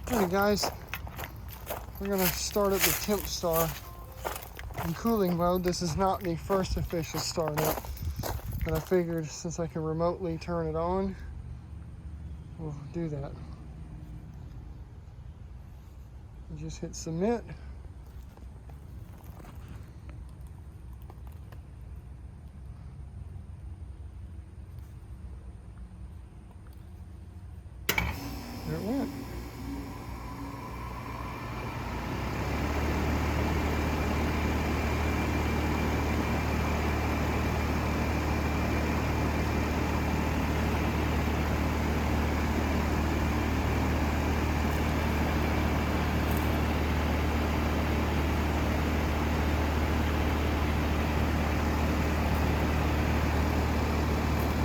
Hey guys, we're gonna start up the Tempstar in cooling mode. This is not the first official startup, but I figured since I can remotely turn it on, we'll do that. You just hit submit. There it went.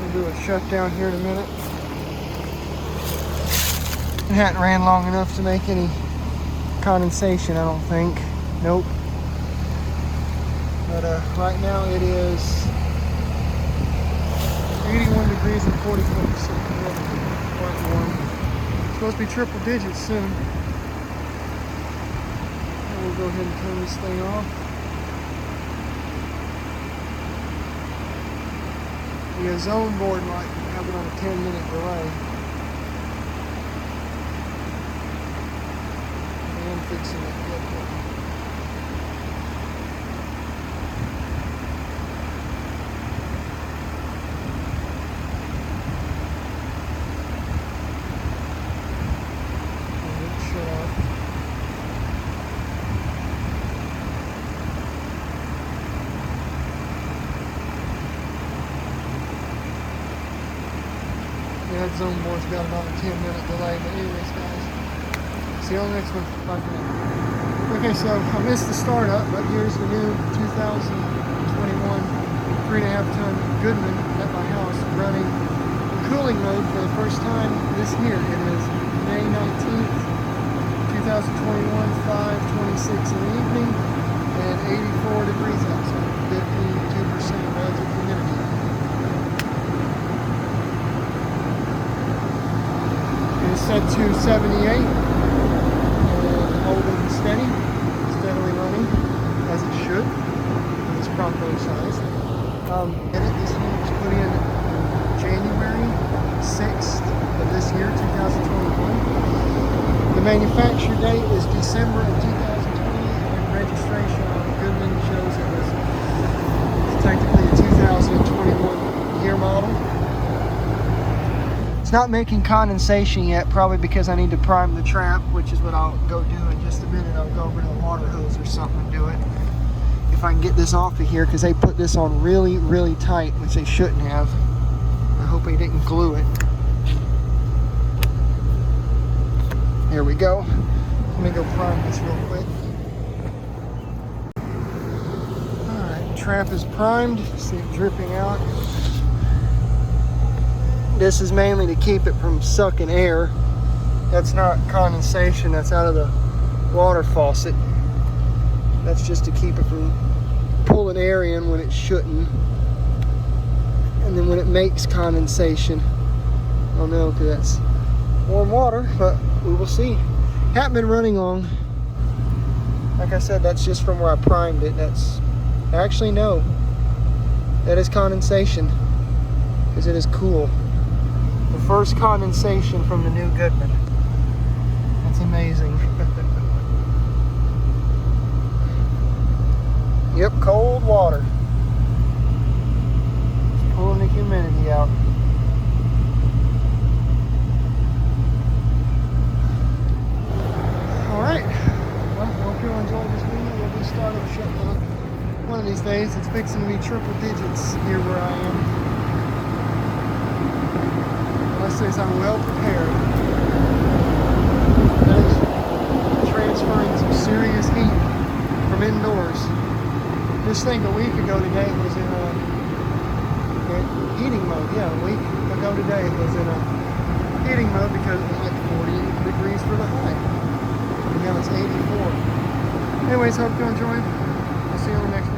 We'll do a shutdown here in a minute. It hadn't ran long enough to make any condensation, I don't think. Nope. But right now it is 81 degrees and 44%. Quite warm. It's supposed to be triple digits soon. And we'll go ahead and turn this thing off. The zone board might have it on a 10-minute delay. And fixing it. Shut off. That zone board's got about a 10-minute delay, but anyways guys, see you on the next one. Bye for now. Okay, so I missed the startup, but here's the new 2021 3.5-ton Goodman at my house running in cooling mode for the first time this year. It is May 19th, 2021, 5:26 in the evening, and 84 degrees outside, 52% relative humidity. Set to 78 and holding steady, steadily running as it should. It's properly sized. This unit was put in January 6th of this year, 2021. The manufacture date is December of 2020, and registration on Goodman shows it was technically a 2021 year model. It's not making condensation yet, probably because I need to prime the trap, which is what I'll go do in just a minute. I'll go over to the water hose or something and do it. If I can get this off of here, because they put this on really, really tight, which they shouldn't have. I hope they didn't glue it. There we go. Let me go prime this real quick. Alright, trap is primed. See it dripping out. This is mainly to keep it from sucking air. That's not condensation, that's out of the water faucet. That's just to keep it from pulling air in when it shouldn't. And then when it makes condensation, I'll know because that's warm water, but we will see. Haven't been running long. Like I said, that's just from where I primed it. That's actually, no, that is condensation because it is cool. The first condensation from the new Goodman. That's amazing. Yep, cold water. It's pulling the humidity out. Alright. Well, I hope you enjoyed this video. We'll be starting to shut down one of these days. It's fixing to be triple digits here where I am. Says I'm well prepared. That is transferring some serious heat from indoors. This thing a week ago today was in heating mode. Yeah, a week ago today it was in a heating mode because it was like 40 degrees for the high. And now it's 84. Anyways, hope you enjoyed. I'll see you on the next one.